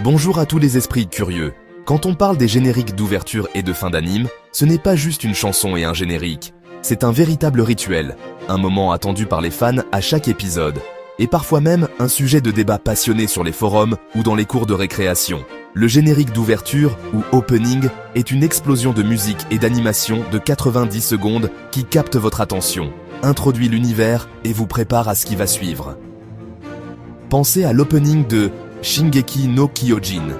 Bonjour à tous les esprits curieux. Quand on parle des génériques d'ouverture et de fin d'anime, ce n'est pas juste une chanson et un générique. C'est un véritable rituel, un moment attendu par les fans à chaque épisode, et parfois même un sujet de débat passionné sur les forums ou dans les cours de récréation. Le générique d'ouverture, ou opening, est une explosion de musique et d'animation de 90 secondes qui capte votre attention, introduit l'univers et vous prépare à ce qui va suivre. Pensez à l'opening de Shingeki no Kyojin.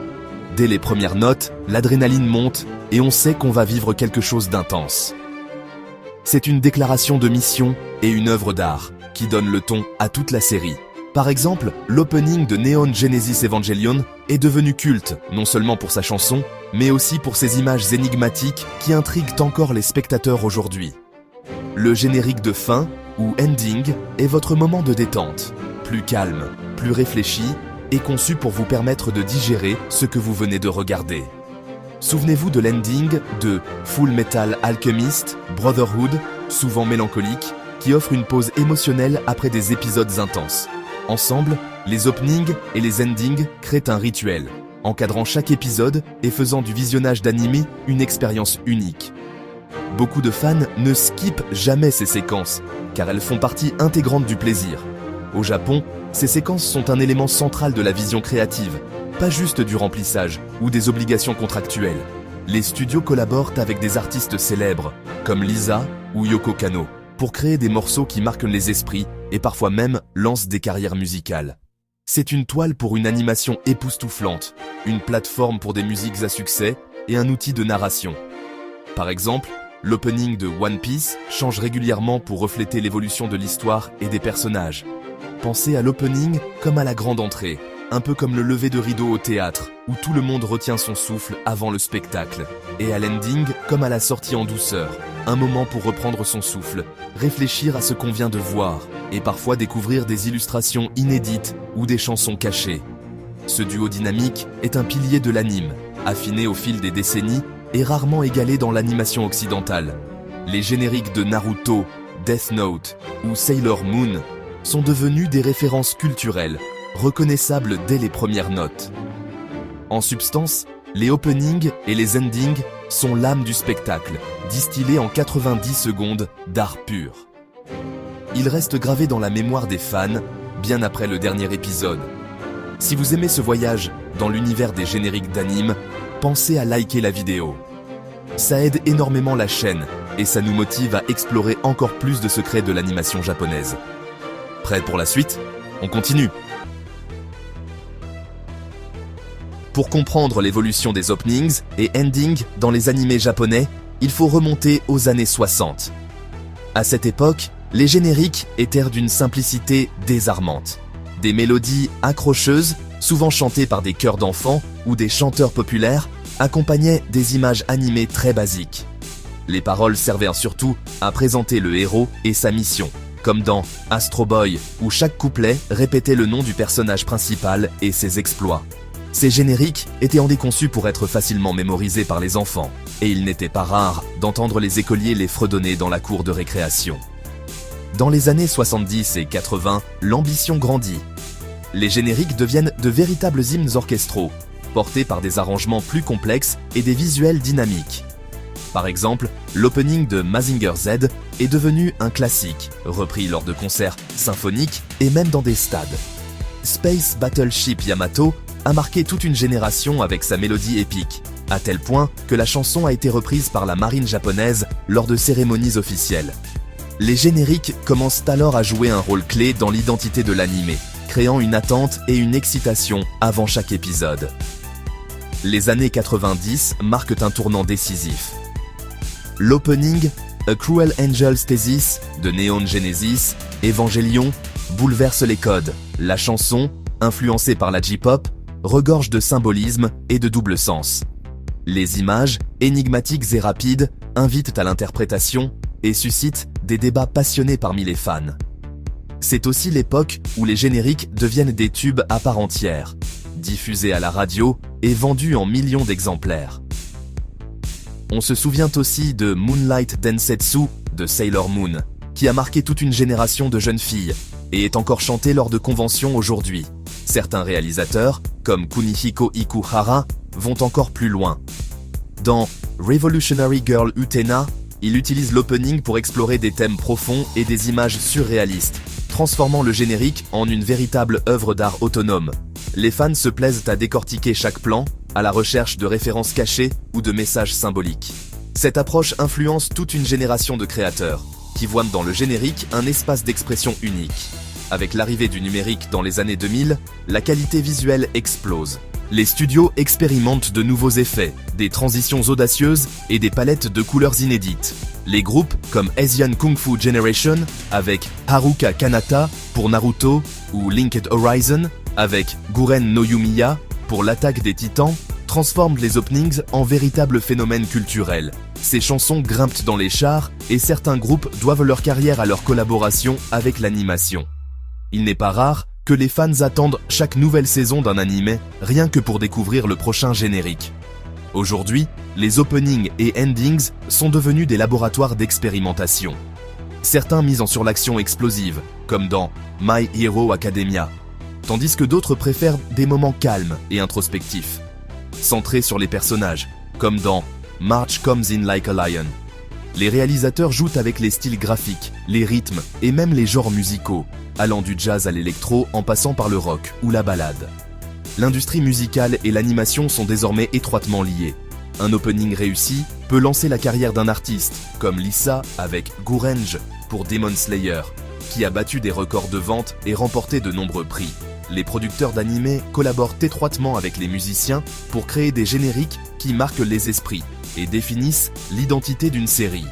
Dès les premières notes, l'adrénaline monte et on sait qu'on va vivre quelque chose d'intense. C'est une déclaration de mission et une œuvre d'art qui donne le ton à toute la série. Par exemple, l'opening de Neon Genesis Evangelion est devenu culte, non seulement pour sa chanson, mais aussi pour ses images énigmatiques qui intriguent encore les spectateurs aujourd'hui. Le générique de fin, ou ending, est votre moment de détente, plus calme, plus réfléchi, et conçu pour vous permettre de digérer ce que vous venez de regarder. Souvenez-vous de l'ending de Full Metal Alchemist Brotherhood, souvent mélancolique, qui offre une pause émotionnelle après des épisodes intenses. Ensemble, les openings et les endings créent un rituel, encadrant chaque épisode et faisant du visionnage d'anime une expérience unique. Beaucoup de fans ne skippent jamais ces séquences, car elles font partie intégrante du plaisir. Au Japon, ces séquences sont un élément central de la vision créative, pas juste du remplissage ou des obligations contractuelles. Les studios collaborent avec des artistes célèbres, comme Lisa ou Yoko Kanno, pour créer des morceaux qui marquent les esprits et parfois même lancent des carrières musicales. C'est une toile pour une animation époustouflante, une plateforme pour des musiques à succès et un outil de narration. Par exemple, l'opening de One Piece change régulièrement pour refléter l'évolution de l'histoire et des personnages. Pensez à l'opening comme à la grande entrée, un peu comme le lever de rideau au théâtre, où tout le monde retient son souffle avant le spectacle, et à l'ending comme à la sortie en douceur, un moment pour reprendre son souffle, réfléchir à ce qu'on vient de voir, et parfois découvrir des illustrations inédites ou des chansons cachées. Ce duo dynamique est un pilier de l'anime, affiné au fil des décennies et rarement égalé dans l'animation occidentale. Les génériques de Naruto, Death Note ou Sailor Moon sont devenus des références culturelles, reconnaissables dès les premières notes. En substance, les openings et les endings sont l'âme du spectacle, distillés en 90 secondes d'art pur. Ils restent gravés dans la mémoire des fans, bien après le dernier épisode. Si vous aimez ce voyage dans l'univers des génériques d'anime, pensez à liker la vidéo. Ça aide énormément la chaîne et ça nous motive à explorer encore plus de secrets de l'animation japonaise. Prêt pour la suite? On continue. Pour comprendre l'évolution des openings et endings dans les animés japonais, il faut remonter aux années 60. À cette époque, les génériques étaient d'une simplicité désarmante. Des mélodies accrocheuses, souvent chantées par des chœurs d'enfants ou des chanteurs populaires, accompagnaient des images animées très basiques. Les paroles servaient surtout à présenter le héros et sa mission, comme dans Astro Boy, où chaque couplet répétait le nom du personnage principal et ses exploits. Ces génériques étaient conçus pour être facilement mémorisés par les enfants, et il n'était pas rare d'entendre les écoliers les fredonner dans la cour de récréation. Dans les années 70 et 80, l'ambition grandit. Les génériques deviennent de véritables hymnes orchestraux, portés par des arrangements plus complexes et des visuels dynamiques. Par exemple, l'opening de Mazinger Z est devenu un classique, repris lors de concerts symphoniques et même dans des stades. Space Battleship Yamato a marqué toute une génération avec sa mélodie épique, à tel point que la chanson a été reprise par la marine japonaise lors de cérémonies officielles. Les génériques commencent alors à jouer un rôle clé dans l'identité de l'anime, créant une attente et une excitation avant chaque épisode. Les années 90 marquent un tournant décisif. L'opening A Cruel Angel's Thesis de Neon Genesis Evangelion bouleverse les codes. La chanson, influencée par la J-pop, regorge de symbolisme et de double sens. Les images, énigmatiques et rapides, invitent à l'interprétation et suscitent des débats passionnés parmi les fans. C'est aussi l'époque où les génériques deviennent des tubes à part entière, diffusés à la radio et vendus en millions d'exemplaires. On se souvient aussi de Moonlight Densetsu de Sailor Moon, qui a marqué toute une génération de jeunes filles et est encore chanté lors de conventions aujourd'hui. Certains réalisateurs, comme Kunihiko Ikuhara, vont encore plus loin. Dans Revolutionary Girl Utena, il utilise l'opening pour explorer des thèmes profonds et des images surréalistes, transformant le générique en une véritable œuvre d'art autonome. Les fans se plaisent à décortiquer chaque plan, à la recherche de références cachées ou de messages symboliques. Cette approche influence toute une génération de créateurs, qui voient dans le générique un espace d'expression unique. Avec l'arrivée du numérique dans les années 2000, la qualité visuelle explose. Les studios expérimentent de nouveaux effets, des transitions audacieuses et des palettes de couleurs inédites. Les groupes comme Asian Kung Fu Generation avec Haruka Kanata pour Naruto ou Linked Horizon avec Guren no Yumiya pour l'attaque des titans transforment les openings en véritables phénomènes culturels. Ces chansons grimpent dans les charts et certains groupes doivent leur carrière à leur collaboration avec l'animation. Il n'est pas rare que les fans attendent chaque nouvelle saison d'un anime rien que pour découvrir le prochain générique. Aujourd'hui, les openings et endings sont devenus des laboratoires d'expérimentation. Certains misent sur l'action explosive, comme dans My Hero Academia, tandis que d'autres préfèrent des moments calmes et introspectifs, centrés sur les personnages, comme dans March Comes In Like a Lion. Les réalisateurs jouent avec les styles graphiques, les rythmes et même les genres musicaux, allant du jazz à l'électro en passant par le rock ou la ballade. L'industrie musicale et l'animation sont désormais étroitement liées. Un opening réussi peut lancer la carrière d'un artiste, comme Lisa avec Gurenge pour Demon Slayer, qui a battu des records de vente et remporté de nombreux prix. Les producteurs d'anime collaborent étroitement avec les musiciens pour créer des génériques qui marquent les esprits et définissent l'identité d'une série.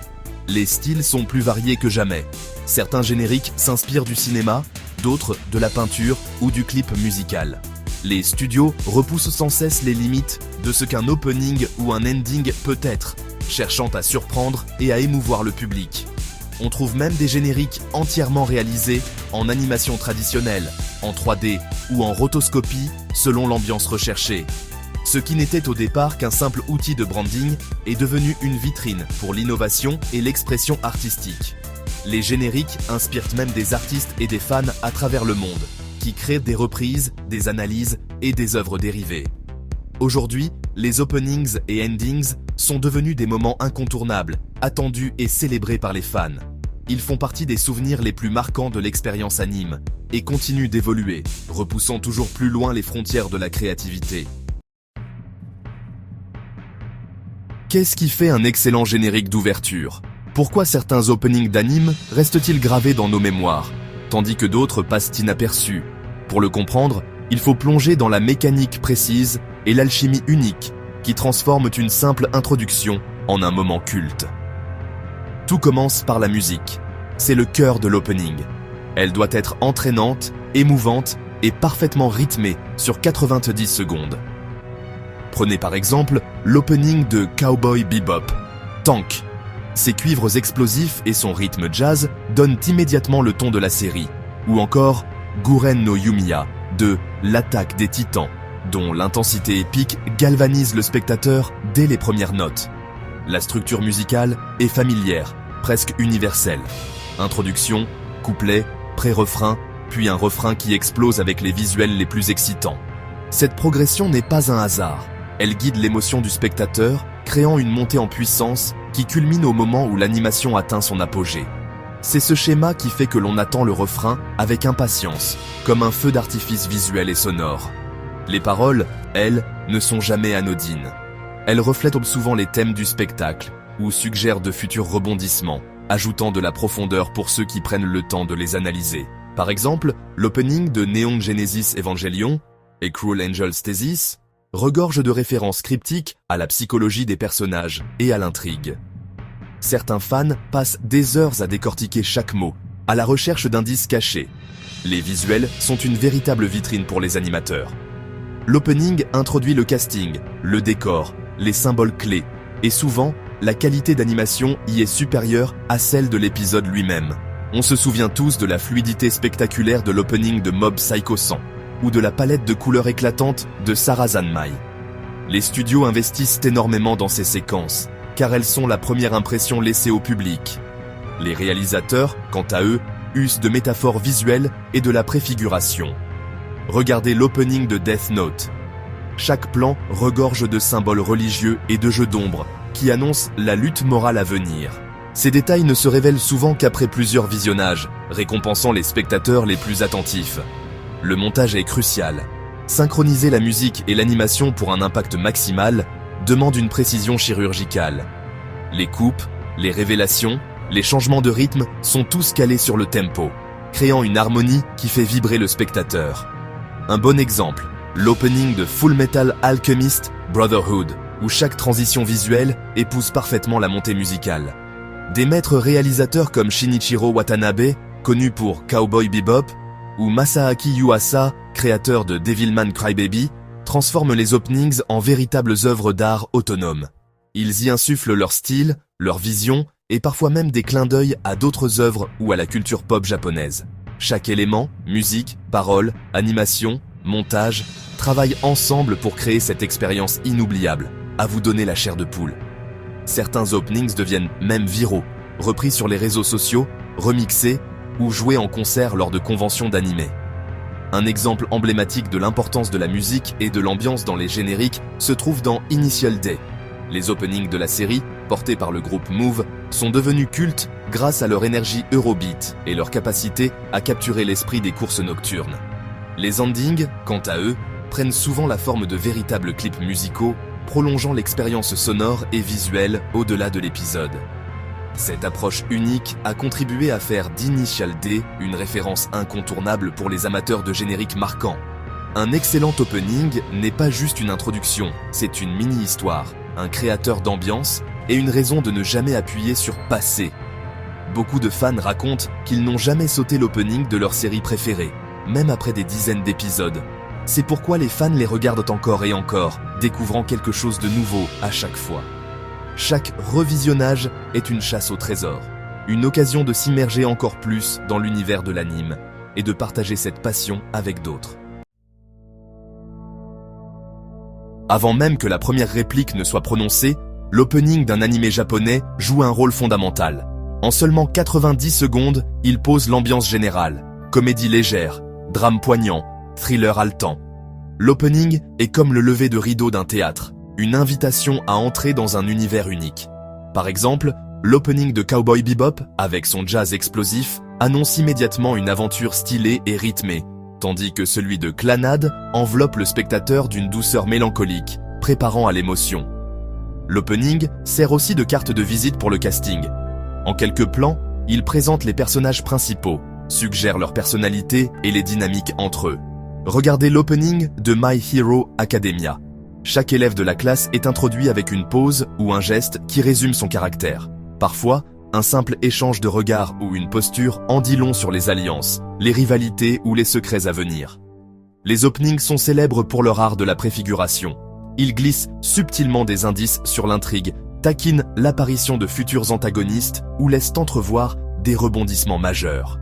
Les styles sont plus variés que jamais. Certains génériques s'inspirent du cinéma, d'autres de la peinture ou du clip musical. Les studios repoussent sans cesse les limites de ce qu'un opening ou un ending peut être, cherchant à surprendre et à émouvoir le public. On trouve même des génériques entièrement réalisés en animation traditionnelle, en 3D ou en rotoscopie selon l'ambiance recherchée. Ce qui n'était au départ qu'un simple outil de branding est devenu une vitrine pour l'innovation et l'expression artistique. Les génériques inspirent même des artistes et des fans à travers le monde, qui créent des reprises, des analyses et des œuvres dérivées. Aujourd'hui, les openings et endings sont devenus des moments incontournables, attendus et célébrés par les fans. Ils font partie des souvenirs les plus marquants de l'expérience anime et continuent d'évoluer, repoussant toujours plus loin les frontières de la créativité. Qu'est-ce qui fait un excellent générique d'ouverture? Pourquoi certains openings d'anime restent-ils gravés dans nos mémoires, tandis que d'autres passent inaperçus? Pour le comprendre, il faut plonger dans la mécanique précise et l'alchimie unique qui transforment une simple introduction en un moment culte. Tout commence par la musique. C'est le cœur de l'opening. Elle doit être entraînante, émouvante et parfaitement rythmée sur 90 secondes. Prenez par exemple l'opening de Cowboy Bebop, Tank. Ses cuivres explosifs et son rythme jazz donnent immédiatement le ton de la série. Ou encore Guren no Yumiya de L'attaque des titans, dont l'intensité épique galvanise le spectateur dès les premières notes. La structure musicale est familière, presque universelle. Introduction, couplet, pré-refrain, puis un refrain qui explose avec les visuels les plus excitants. Cette progression n'est pas un hasard. Elle guide l'émotion du spectateur, créant une montée en puissance qui culmine au moment où l'animation atteint son apogée. C'est ce schéma qui fait que l'on attend le refrain avec impatience, comme un feu d'artifice visuel et sonore. Les paroles, elles, ne sont jamais anodines. Elles reflètent souvent les thèmes du spectacle ou suggèrent de futurs rebondissements, ajoutant de la profondeur pour ceux qui prennent le temps de les analyser. Par exemple, l'opening de Neon Genesis Evangelion et Cruel Angel's Thesis regorge de références cryptiques à la psychologie des personnages et à l'intrigue. Certains fans passent des heures à décortiquer chaque mot, à la recherche d'indices cachés. Les visuels sont une véritable vitrine pour les animateurs. L'opening introduit le casting, le décor, les symboles clés, et souvent, la qualité d'animation y est supérieure à celle de l'épisode lui-même. On se souvient tous de la fluidité spectaculaire de l'opening de Mob Psycho 100, ou de la palette de couleurs éclatantes de Sarah Zanmai. Les studios investissent énormément dans ces séquences, car elles sont la première impression laissée au public. Les réalisateurs, quant à eux, usent de métaphores visuelles et de la préfiguration. regardez l'opening de Death Note. Chaque plan regorge de symboles religieux et de jeux d'ombre qui annoncent la lutte morale à venir. Ces détails ne se révèlent souvent qu'après plusieurs visionnages, récompensant les spectateurs les plus attentifs. Le montage est crucial. Synchroniser la musique et l'animation pour un impact maximal demande une précision chirurgicale. Les coupes, les révélations, les changements de rythme sont tous calés sur le tempo, créant une harmonie qui fait vibrer le spectateur. Un bon exemple, l'opening de Full Metal Alchemist Brotherhood, où chaque transition visuelle épouse parfaitement la montée musicale. Des maîtres réalisateurs comme Shinichiro Watanabe, connu pour Cowboy Bebop, ou Masaaki Yuasa, créateur de Devilman Crybaby, transforment les openings en véritables œuvres d'art autonomes. Ils y insufflent leur style, leur vision, et parfois même des clins d'œil à d'autres œuvres ou à la culture pop japonaise. Chaque élément, musique, paroles, animation, montage, travaille ensemble pour créer cette expérience inoubliable, à vous donner la chair de poule. Certains openings deviennent même viraux, repris sur les réseaux sociaux, remixés ou joués en concert lors de conventions d'animés. Un exemple emblématique de l'importance de la musique et de l'ambiance dans les génériques se trouve dans Initial D. Les openings de la série, portés par le groupe Move, sont devenus cultes grâce à leur énergie Eurobeat et leur capacité à capturer l'esprit des courses nocturnes. Les endings, quant à eux, prennent souvent la forme de véritables clips musicaux, prolongeant l'expérience sonore et visuelle au-delà de l'épisode. Cette approche unique a contribué à faire d'Initial D une référence incontournable pour les amateurs de génériques marquants. Un excellent opening n'est pas juste une introduction, c'est une mini-histoire, un créateur d'ambiance et une raison de ne jamais appuyer sur « passer ». Beaucoup de fans racontent qu'ils n'ont jamais sauté l'opening de leur série préférée, même après des dizaines d'épisodes. C'est pourquoi les fans les regardent encore et encore, découvrant quelque chose de nouveau à chaque fois. Chaque revisionnage est une chasse au trésor, une occasion de s'immerger encore plus dans l'univers de l'anime et de partager cette passion avec d'autres. Avant même que la première réplique ne soit prononcée, l'opening d'un animé japonais joue un rôle fondamental. En seulement 90 secondes, il pose l'ambiance générale, comédie légère, drame poignant, thriller haletant. L'opening est comme le lever de rideau d'un théâtre, une invitation à entrer dans un univers unique. Par exemple, l'opening de Cowboy Bebop, avec son jazz explosif, annonce immédiatement une aventure stylée et rythmée, tandis que celui de Clannad enveloppe le spectateur d'une douceur mélancolique, préparant à l'émotion. L'opening sert aussi de carte de visite pour le casting. En quelques plans, il présente les personnages principaux, suggère leur personnalité et les dynamiques entre eux. Regardez l'opening de My Hero Academia. Chaque élève de la classe est introduit avec une pose ou un geste qui résume son caractère. Parfois, un simple échange de regards ou une posture en dit long sur les alliances, les rivalités ou les secrets à venir. Les openings sont célèbres pour leur art de la préfiguration. Ils glissent subtilement des indices sur l'intrigue, taquinent l'apparition de futurs antagonistes ou laissent entrevoir des rebondissements majeurs.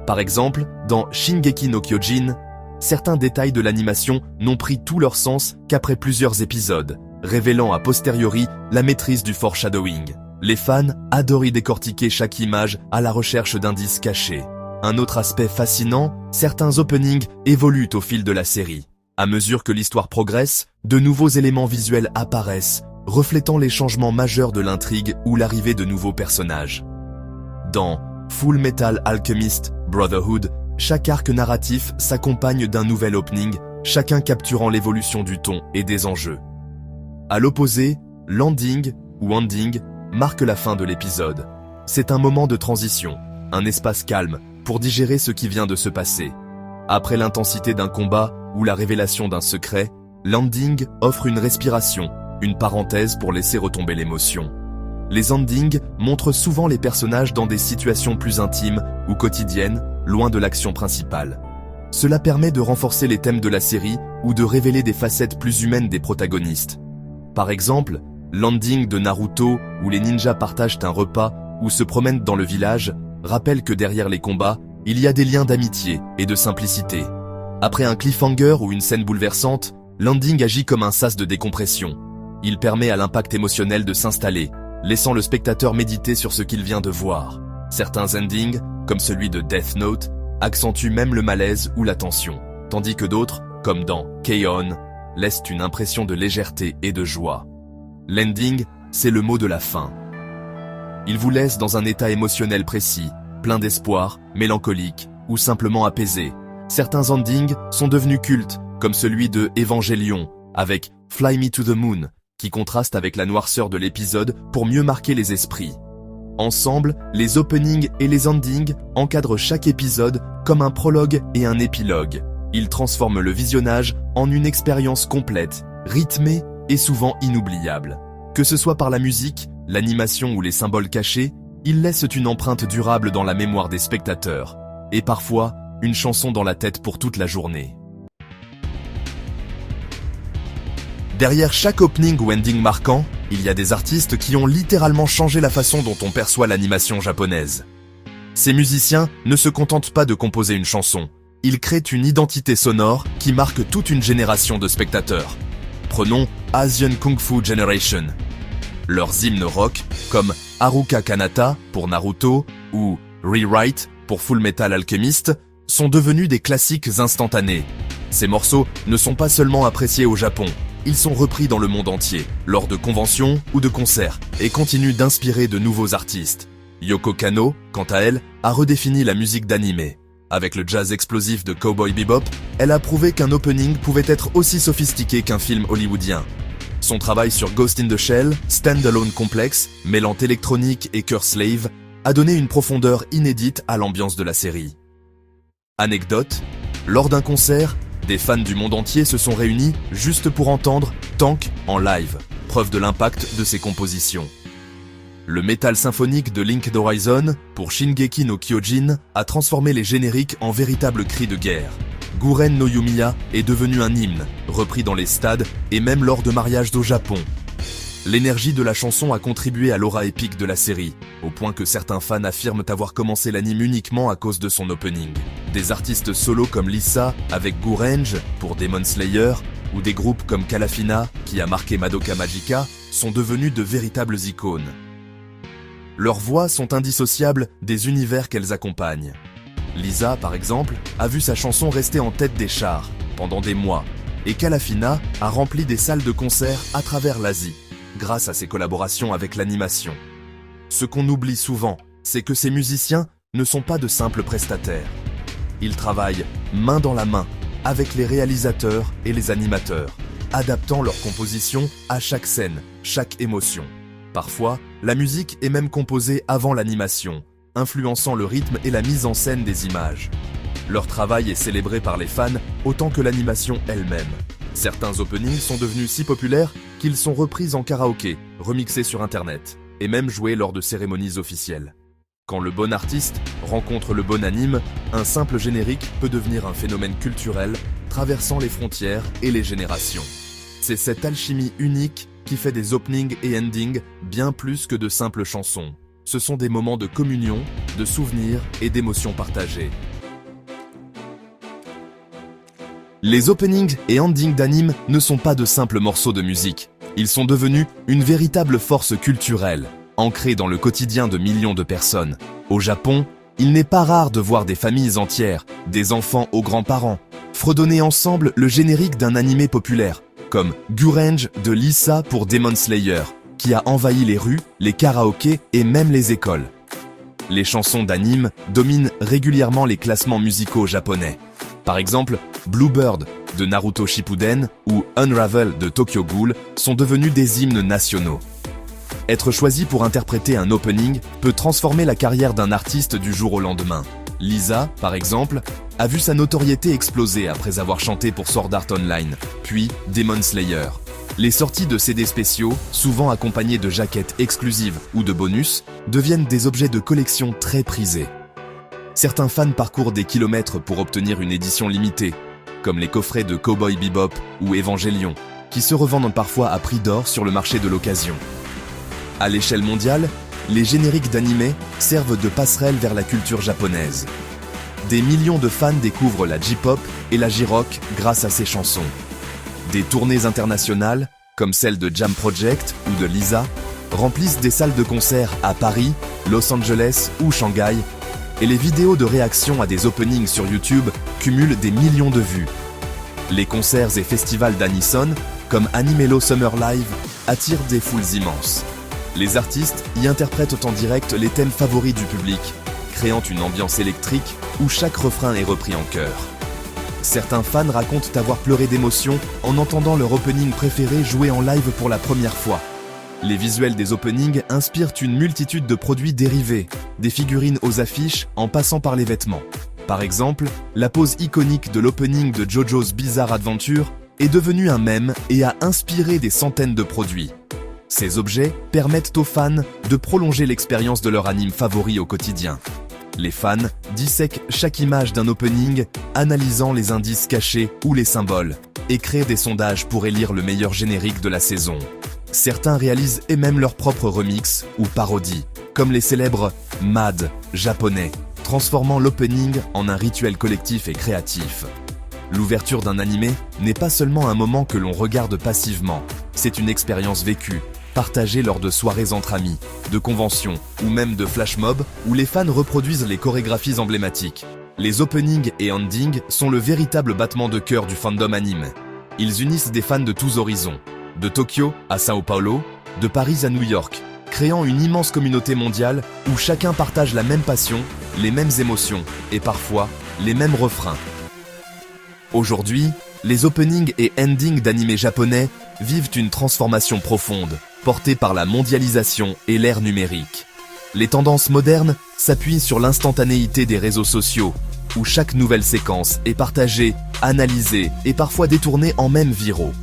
Par exemple, dans Shingeki no Kyojin, certains détails de l'animation n'ont pris tout leur sens qu'après plusieurs épisodes, révélant a posteriori la maîtrise du foreshadowing. Les fans adorent y décortiquer chaque image à la recherche d'indices cachés. Un autre aspect fascinant, certains openings évoluent au fil de la série. À mesure que l'histoire progresse, de nouveaux éléments visuels apparaissent, reflétant les changements majeurs de l'intrigue ou l'arrivée de nouveaux personnages. Dans Full Metal Alchemist Brotherhood, chaque arc narratif s'accompagne d'un nouvel opening, chacun capturant l'évolution du ton et des enjeux. À l'opposé, l'ending ou ending marque la fin de l'épisode. C'est un moment de transition, un espace calme pour digérer ce qui vient de se passer. Après l'intensité d'un combat ou la révélation d'un secret, l'ending offre une respiration, une parenthèse pour laisser retomber l'émotion. Les endings montrent souvent les personnages dans des situations plus intimes ou quotidiennes, loin de l'action principale. Cela permet de renforcer les thèmes de la série ou de révéler des facettes plus humaines des protagonistes. Par exemple, l'ending de Naruto où les ninjas partagent un repas ou se promènent dans le village rappelle que derrière les combats, il y a des liens d'amitié et de simplicité. Après un cliffhanger ou une scène bouleversante, l'ending agit comme un sas de décompression. Il permet à l'impact émotionnel de s'installer, laissant le spectateur méditer sur ce qu'il vient de voir. Certains endings, comme celui de Death Note, accentuent même le malaise ou la tension. tandis que d'autres, comme dans K-On!, laissent une impression de légèreté et de joie. L'ending, c'est le mot de la fin. Il vous laisse dans un état émotionnel précis, plein d'espoir, mélancolique ou simplement apaisé. Certains endings sont devenus cultes, comme celui de Evangelion, avec Fly Me to the Moon, qui contraste avec la noirceur de l'épisode pour mieux marquer les esprits. Ensemble, les openings et les endings encadrent chaque épisode comme un prologue et un épilogue. Ils transforment le visionnage en une expérience complète, rythmée et souvent inoubliable. Que ce soit par la musique, l'animation ou les symboles cachés, ils laissent une empreinte durable dans la mémoire des spectateurs, et parfois une chanson dans la tête pour toute la journée. Derrière chaque opening ou ending marquant, il y a des artistes qui ont littéralement changé la façon dont on perçoit l'animation japonaise. Ces musiciens ne se contentent pas de composer une chanson, ils créent une identité sonore qui marque toute une génération de spectateurs. Prenons Asian Kung Fu Generation. Leurs hymnes rock, comme Haruka Kanata pour Naruto ou Rewrite pour Full Metal Alchemist, sont devenus des classiques instantanés. Ces morceaux ne sont pas seulement appréciés au Japon, ils sont repris dans le monde entier, lors de conventions ou de concerts, et continuent d'inspirer de nouveaux artistes. Yoko Kanno, quant à elle, a redéfini la musique d'anime. Avec le jazz explosif de Cowboy Bebop, elle a prouvé qu'un opening pouvait être aussi sophistiqué qu'un film hollywoodien. Son travail sur Ghost in the Shell, Standalone Complex, mêlant électronique et cœur slave, a donné une profondeur inédite à l'ambiance de la série. Anecdote, lors d'un concert, des fans du monde entier se sont réunis juste pour entendre Tank en live, preuve de l'impact de ses compositions. Le métal symphonique de Linked Horizon, pour Shingeki no Kyojin, a transformé les génériques en véritables cris de guerre. Guren no Yumiya est devenu un hymne, repris dans les stades et même lors de mariages au Japon. L'énergie de la chanson a contribué à l'aura épique de la série, au point que certains fans affirment avoir commencé l'anime uniquement à cause de son opening. Des artistes solos comme Lisa avec Gurenge pour Demon Slayer, ou des groupes comme Calafina, qui a marqué Madoka Magica, sont devenus de véritables icônes. Leurs voix sont indissociables des univers qu'elles accompagnent. Lisa, par exemple, a vu sa chanson rester en tête des charts pendant des mois, et Calafina a rempli des salles de concert à travers l'Asie, grâce à ses collaborations avec l'animation. Ce qu'on oublie souvent, c'est que ces musiciens ne sont pas de simples prestataires. Ils travaillent main dans la main avec les réalisateurs et les animateurs, adaptant leurs compositions à chaque scène, chaque émotion. Parfois, la musique est même composée avant l'animation, influençant le rythme et la mise en scène des images. Leur travail est célébré par les fans autant que l'animation elle-même. Certains openings sont devenus si populaires qu'ils sont repris en karaoké, remixés sur internet, et même joués lors de cérémonies officielles. Quand le bon artiste rencontre le bon anime, un simple générique peut devenir un phénomène culturel, traversant les frontières et les générations. C'est cette alchimie unique qui fait des openings et endings bien plus que de simples chansons. Ce sont des moments de communion, de souvenirs et d'émotions partagées. Les openings et endings d'anime ne sont pas de simples morceaux de musique. Ils sont devenus une véritable force culturelle, ancrée dans le quotidien de millions de personnes. Au Japon, il n'est pas rare de voir des familles entières, des enfants aux grands-parents, fredonner ensemble le générique d'un animé populaire, comme Gurenge de Lisa pour Demon Slayer, qui a envahi les rues, les karaokés et même les écoles. Les chansons d'anime dominent régulièrement les classements musicaux japonais. Par exemple, Bluebird de Naruto Shippuden ou Unravel de Tokyo Ghoul sont devenus des hymnes nationaux. Être choisi pour interpréter un opening peut transformer la carrière d'un artiste du jour au lendemain. Lisa, par exemple, a vu sa notoriété exploser après avoir chanté pour Sword Art Online, puis Demon Slayer. Les sorties de CD spéciaux, souvent accompagnées de jaquettes exclusives ou de bonus, deviennent des objets de collection très prisés. Certains fans parcourent des kilomètres pour obtenir une édition limitée, comme les coffrets de Cowboy Bebop ou Evangelion, qui se revendent parfois à prix d'or sur le marché de l'occasion. À l'échelle mondiale, les génériques d'anime servent de passerelle vers la culture japonaise. Des millions de fans découvrent la J-pop et la J-rock grâce à ces chansons. Des tournées internationales, comme celle de Jam Project ou de Lisa, remplissent des salles de concert à Paris, Los Angeles ou Shanghai, et les vidéos de réaction à des openings sur YouTube cumulent des millions de vues, Les concerts et festivals d'Anison, comme Animelo Summer Live, attirent des foules immenses. Les artistes y interprètent en direct les thèmes favoris du public, créant une ambiance électrique où chaque refrain est repris en chœur. Certains fans racontent avoir pleuré d'émotion en entendant leur opening préféré jouer en live pour la première fois. Les visuels des openings inspirent une multitude de produits dérivés, des figurines aux affiches en passant par les vêtements. Par exemple, la pose iconique de l'opening de JoJo's Bizarre Adventure est devenue un mème et a inspiré des centaines de produits. Ces objets permettent aux fans de prolonger l'expérience de leur anime favori au quotidien. Les fans dissèquent chaque image d'un opening, analysant les indices cachés ou les symboles, et créent des sondages pour élire le meilleur générique de la saison. Certains réalisent et même leurs propres remixes ou parodies, comme les célèbres MAD japonais, transformant l'opening en un rituel collectif et créatif. L'ouverture d'un animé n'est pas seulement un moment que l'on regarde passivement, c'est une expérience vécue, partagée lors de soirées entre amis, de conventions ou même de flash mobs où les fans reproduisent les chorégraphies emblématiques. Les openings et endings sont le véritable battement de cœur du fandom anime. Ils unissent des fans de tous horizons, de Tokyo à Sao Paulo, de Paris à New York, créant une immense communauté mondiale où chacun partage la même passion, les mêmes émotions et parfois les mêmes refrains. Aujourd'hui, les openings et endings d'animés japonais vivent une transformation profonde, portée par la mondialisation et l'ère numérique. Les tendances modernes s'appuient sur l'instantanéité des réseaux sociaux, où chaque nouvelle séquence est partagée, analysée et parfois détournée en mèmes viraux.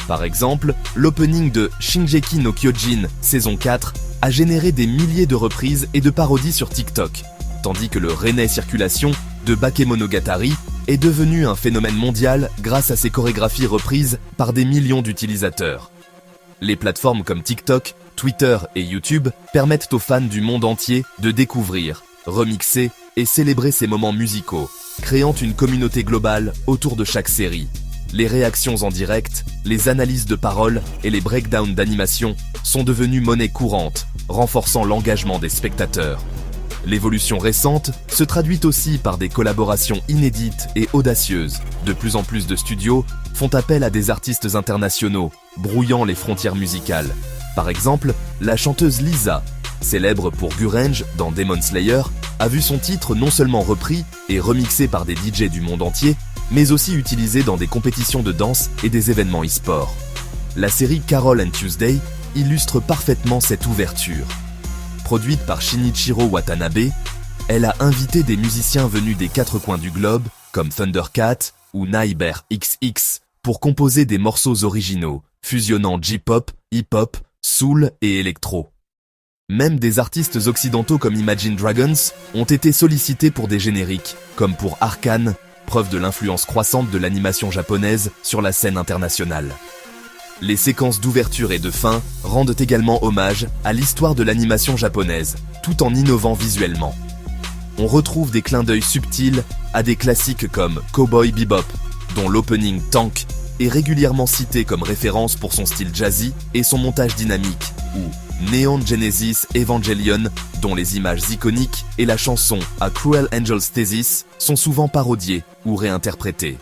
Par exemple, l'opening de Shingeki no Kyojin saison 4 a généré des milliers de reprises et de parodies sur TikTok, tandis que le Reiné Circulation de Bakemonogatari est devenu un phénomène mondial grâce à ses chorégraphies reprises par des millions d'utilisateurs. Les plateformes comme TikTok, Twitter et YouTube permettent aux fans du monde entier de découvrir, remixer et célébrer ces moments musicaux, créant une communauté globale autour de chaque série. Les réactions en direct, les analyses de paroles et les breakdowns d'animation sont devenus monnaie courante, renforçant l'engagement des spectateurs. L'évolution récente se traduit aussi par des collaborations inédites et audacieuses. De plus en plus de studios font appel à des artistes internationaux, brouillant les frontières musicales. Par exemple, la chanteuse Lisa, célèbre pour Gurange dans Demon Slayer, a vu son titre non seulement repris et remixé par des DJ du monde entier, mais aussi utilisé dans des compétitions de danse et des événements e-sport. La série Carol and Tuesday illustre parfaitement cette ouverture. Produite par Shinichiro Watanabe, elle a invité des musiciens venus des quatre coins du globe, comme Thundercat ou Naiber XX, pour composer des morceaux originaux, fusionnant J-pop, hip-hop, soul et électro. Même des artistes occidentaux comme Imagine Dragons ont été sollicités pour des génériques, comme pour Arcane, preuve de l'influence croissante de l'animation japonaise sur la scène internationale. Les séquences d'ouverture et de fin rendent également hommage à l'histoire de l'animation japonaise, tout en innovant visuellement. On retrouve des clins d'œil subtils à des classiques comme Cowboy Bebop, dont l'opening Tank est régulièrement cité comme référence pour son style jazzy et son montage dynamique, ou Neon Genesis Evangelion, dont les images iconiques et la chanson A Cruel Angel's Thesis sont souvent parodiées ou réinterprétées.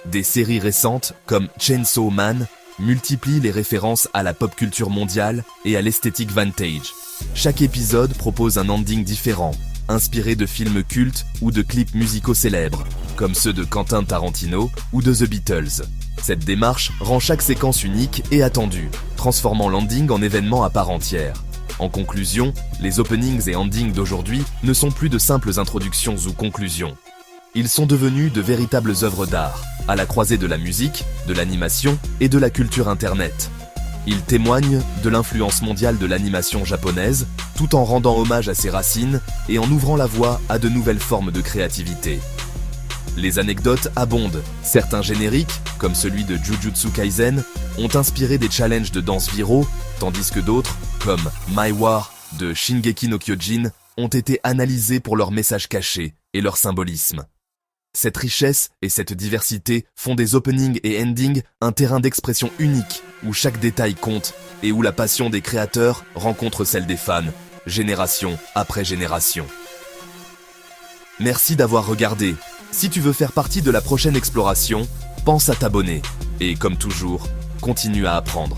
Des séries récentes comme Chainsaw Man multiplient les références à la pop culture mondiale et à l'esthétique vintage. Chaque épisode propose un ending différent, inspiré de films cultes ou de clips musicaux célèbres, comme ceux de Quentin Tarantino ou de The Beatles. Cette démarche rend chaque séquence unique et attendue, transformant l'ending en événement à part entière. En conclusion, les openings et endings d'aujourd'hui ne sont plus de simples introductions ou conclusions. Ils sont devenus de véritables œuvres d'art, à la croisée de la musique, de l'animation et de la culture internet. Ils témoignent de l'influence mondiale de l'animation japonaise, tout en rendant hommage à ses racines et en ouvrant la voie à de nouvelles formes de créativité. Les anecdotes abondent. Certains génériques, comme celui de Jujutsu Kaisen, ont inspiré des challenges de danse viraux, tandis que d'autres, comme My War de Shingeki no Kyojin, ont été analysés pour leur message caché et leur symbolisme. Cette richesse et cette diversité font des openings et endings un terrain d'expression unique, où chaque détail compte et où la passion des créateurs rencontre celle des fans, génération après génération. Merci d'avoir regardé. Si tu veux faire partie de la prochaine exploration, pense à t'abonner. Et comme toujours, continue à apprendre.